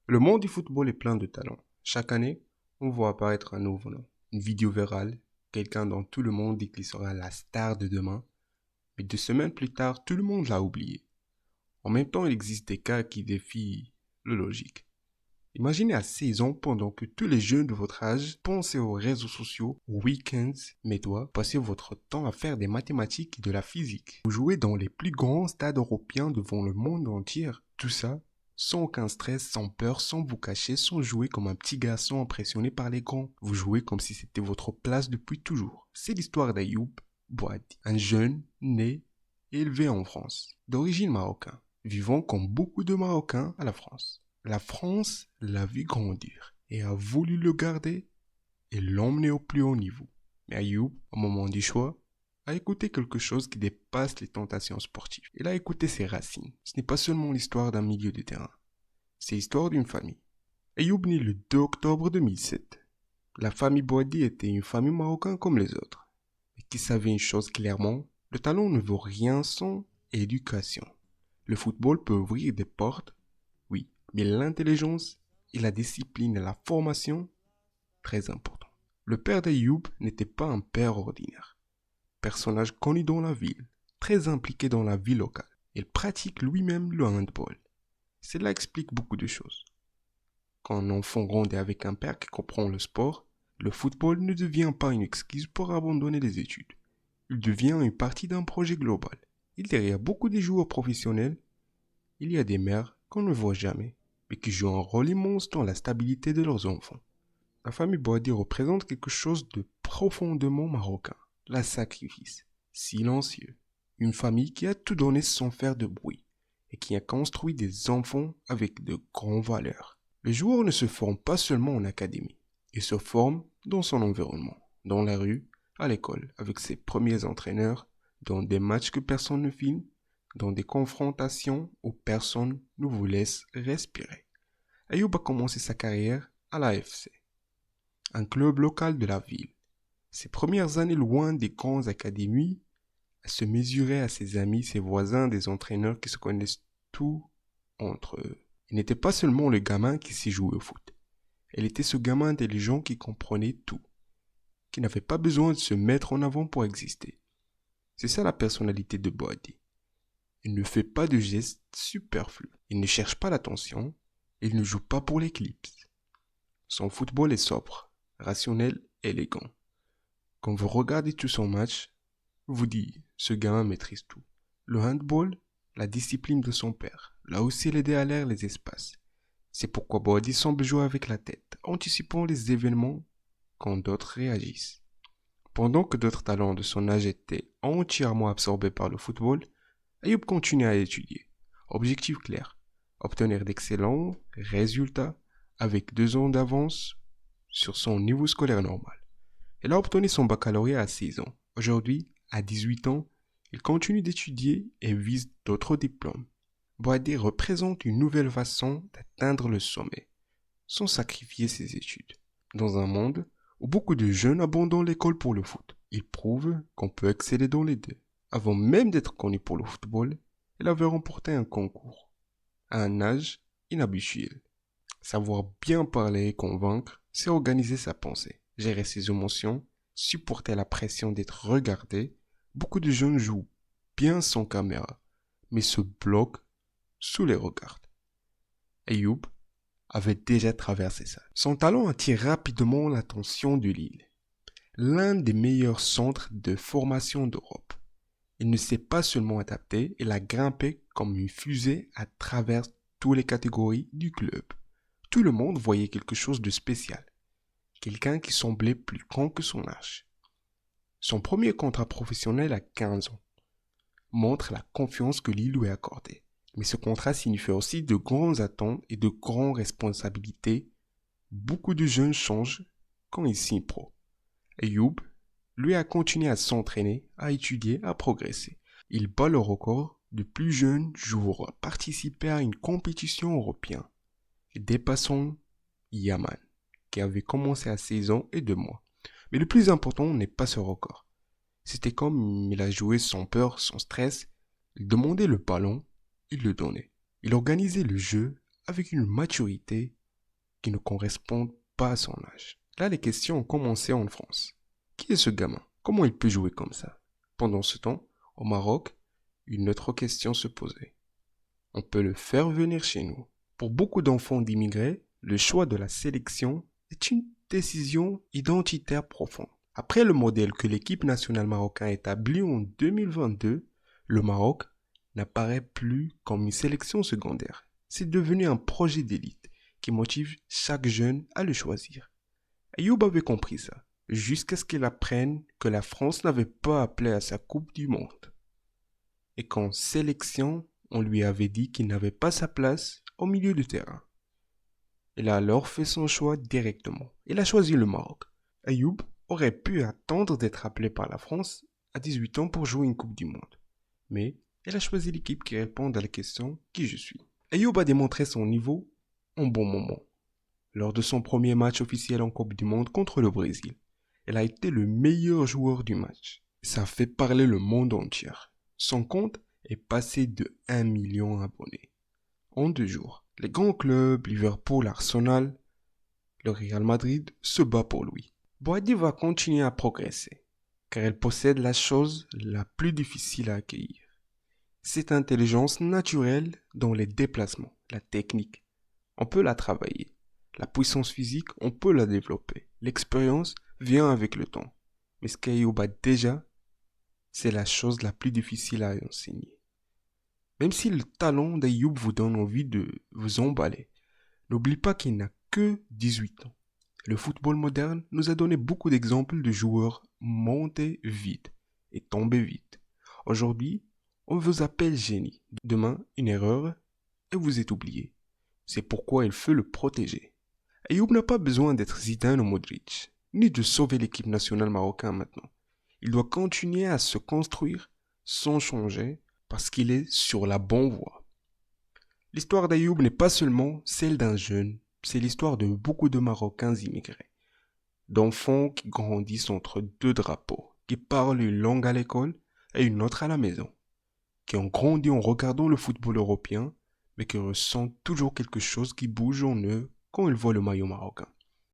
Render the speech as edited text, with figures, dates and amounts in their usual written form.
Le monde du football est plein de talents. Chaque année, on voit apparaître un nouveau nom. Une vidéo virale, quelqu'un dont tout le monde dit qu'il sera la star de demain, mais 2 semaines plus tard, tout le monde l'a oublié. En même temps, il existe des cas qui défient le logique. Imaginez à 16 ans, pendant que tous les jeunes de votre âge pensez aux réseaux sociaux, aux week-ends, mais toi, passez votre temps à faire des mathématiques et de la physique. Vous jouez dans les plus grands stades européens devant le monde entier. Tout ça, sans aucun stress, sans peur, sans vous cacher, sans jouer comme un petit garçon impressionné par les grands. Vous jouez comme si c'était votre place depuis toujours. C'est l'histoire d'Ayoub Boadi, un jeune né et élevé en France, d'origine marocaine, vivant comme beaucoup de Marocains à la France. La France l'a vu grandir et a voulu le garder et l'emmener au plus haut niveau. Mais Ayoub, au moment du choix, a écouté quelque chose qui dépasse les tentations sportives. Il a écouté ses racines. Ce n'est pas seulement l'histoire d'un milieu de terrain, c'est l'histoire d'une famille. Ayoub naît le 2 octobre 2007. La famille Boadi était une famille marocaine comme les autres, mais qui savait une chose clairement, le talent ne vaut rien sans éducation. Le football peut ouvrir des portes, oui, mais l'intelligence et la discipline et la formation, très important. Le père d'Ayoub n'était pas un père ordinaire. Personnage connu dans la ville, très impliqué dans la vie locale. Il pratique lui-même le handball. Cela explique beaucoup de choses. Quand un enfant grandit avec un père qui comprend le sport, le football ne devient pas une excuse pour abandonner les études. Il devient une partie d'un projet global. Et derrière beaucoup de joueurs professionnels, il y a des mères qu'on ne voit jamais, mais qui jouent un rôle immense dans la stabilité de leurs enfants. La famille Boadi représente quelque chose de profondément marocain, la sacrifice, silencieux. Une famille qui a tout donné sans faire de bruit et qui a construit des enfants avec de grandes valeurs. Le joueur ne se forme pas seulement en académie, il se forme dans son environnement, dans la rue, à l'école, avec ses premiers entraîneurs, dans des matchs que personne ne filme, dans des confrontations où personne ne vous laisse respirer. Ayoub a commencé sa carrière à l'AFC, un club local de la ville. Ses premières années loin des grandes académies, à se mesurer à ses amis, ses voisins, des entraîneurs qui se connaissent tous entre eux. Il n'était pas seulement le gamin qui s'y jouait au foot. Il était ce gamin intelligent qui comprenait tout, qui n'avait pas besoin de se mettre en avant pour exister. C'est ça la personnalité de Boadi. Il ne fait pas de gestes superflus. Il ne cherche pas l'attention. Il ne joue pas pour l'éclipse. Son football est sobre, rationnel, élégant. Quand vous regardez tout son match, vous dites, ce gamin maîtrise tout. Le handball, la discipline de son père, l'a aussi aidé à l'air les espaces. C'est pourquoi Boadi semble jouer avec la tête, anticipant les événements quand d'autres réagissent. Pendant que d'autres talents de son âge étaient entièrement absorbés par le football, Ayoub continue à étudier. Objectif clair, obtenir d'excellents résultats avec 2 ans d'avance sur son niveau scolaire normal. Il a obtenu son baccalauréat à 6 ans. Aujourd'hui, à 18 ans, il continue d'étudier et vise d'autres diplômes. Boadi représente une nouvelle façon d'atteindre le sommet, sans sacrifier ses études. Dans un monde où beaucoup de jeunes abandonnent l'école pour le foot, il prouve qu'on peut exceller dans les deux. Avant même d'être connu pour le football, il avait remporté un concours, à un âge inhabituel. Savoir bien parler et convaincre, c'est organiser sa pensée, gérer ses émotions, supporter la pression d'être regardé. Beaucoup de jeunes jouent bien sans caméra, mais se bloquent sous les regards. Ayoub avait déjà traversé ça. Son talent attire rapidement l'attention de Lille, l'un des meilleurs centres de formation d'Europe. Il ne s'est pas seulement adapté, il a grimpé comme une fusée à travers toutes les catégories du club. Tout le monde voyait quelque chose de spécial. Quelqu'un qui semblait plus grand que son âge. Son premier contrat professionnel à 15 ans montre la confiance que Lille lui a accordée. Mais ce contrat signifie aussi de grandes attentes et de grandes responsabilités. Beaucoup de jeunes changent quand ils signent pro. Ayoub, lui, a continué à s'entraîner, à étudier, à progresser. Il bat le record du plus jeune joueur à participer à une compétition européenne, dépassant Yaman, qui avait commencé à 16 ans et 2 mois. Mais le plus important n'est pas ce record. C'était comme il a joué sans peur, sans stress. Il demandait le ballon, il le donnait. Il organisait le jeu avec une maturité qui ne correspondent pas à son âge. Là, les questions ont commencé en France. Qui est ce gamin? Comment il peut jouer comme ça? Pendant ce temps, au Maroc, une autre question se posait. On peut le faire venir chez nous. Pour beaucoup d'enfants d'immigrés, le choix de la sélection est une décision identitaire profonde. Après le modèle que l'équipe nationale marocaine a établi en 2022, le Maroc n'apparaît plus comme une sélection secondaire. C'est devenu un projet d'élite qui motive chaque jeune à le choisir. Ayoub avait compris ça, jusqu'à ce qu'il apprenne que la France n'avait pas appelé à sa Coupe du Monde. Et qu'en sélection, on lui avait dit qu'il n'avait pas sa place au milieu du terrain. Il a alors fait son choix directement. Il a choisi le Maroc. Ayoub aurait pu attendre d'être appelé par la France à 18 ans pour jouer une Coupe du Monde. Mais il a choisi l'équipe qui répond à la question « Qui je suis ?» Ayoub a démontré son niveau en bon moment. Lors de son premier match officiel en Coupe du Monde contre le Brésil, il a été le meilleur joueur du match. Ça a fait parler le monde entier. Son compte est passé de 1 million d'abonnés. En 2 jours, les grands clubs, Liverpool, Arsenal, le Real Madrid, se battent pour lui. Boadi va continuer à progresser, car elle possède la chose la plus difficile à accueillir. Cette intelligence naturelle dans les déplacements, la technique. On peut la travailler. La puissance physique, on peut la développer. L'expérience vient avec le temps. Mais ce qu'Ayoub a déjà, c'est la chose la plus difficile à enseigner. Même si le talent d'Ayoub vous donne envie de vous emballer, n'oublie pas qu'il n'a que 18 ans. Le football moderne nous a donné beaucoup d'exemples de joueurs montés vite et tombés vite. Aujourd'hui, on vous appelle génie. Demain, une erreur et vous êtes oublié. C'est pourquoi il faut le protéger. Ayoub n'a pas besoin d'être Zidane ou Modric, ni de sauver l'équipe nationale marocaine maintenant. Il doit continuer à se construire sans changer parce qu'il est sur la bonne voie. L'histoire d'Ayoub n'est pas seulement celle d'un jeune, c'est l'histoire de beaucoup de Marocains immigrés, d'enfants qui grandissent entre 2 drapeaux, qui parlent une langue à l'école et une autre à la maison, qui ont grandi en regardant le football européen, mais qui ressentent toujours quelque chose qui bouge en eux quand ils voient le maillot marocain.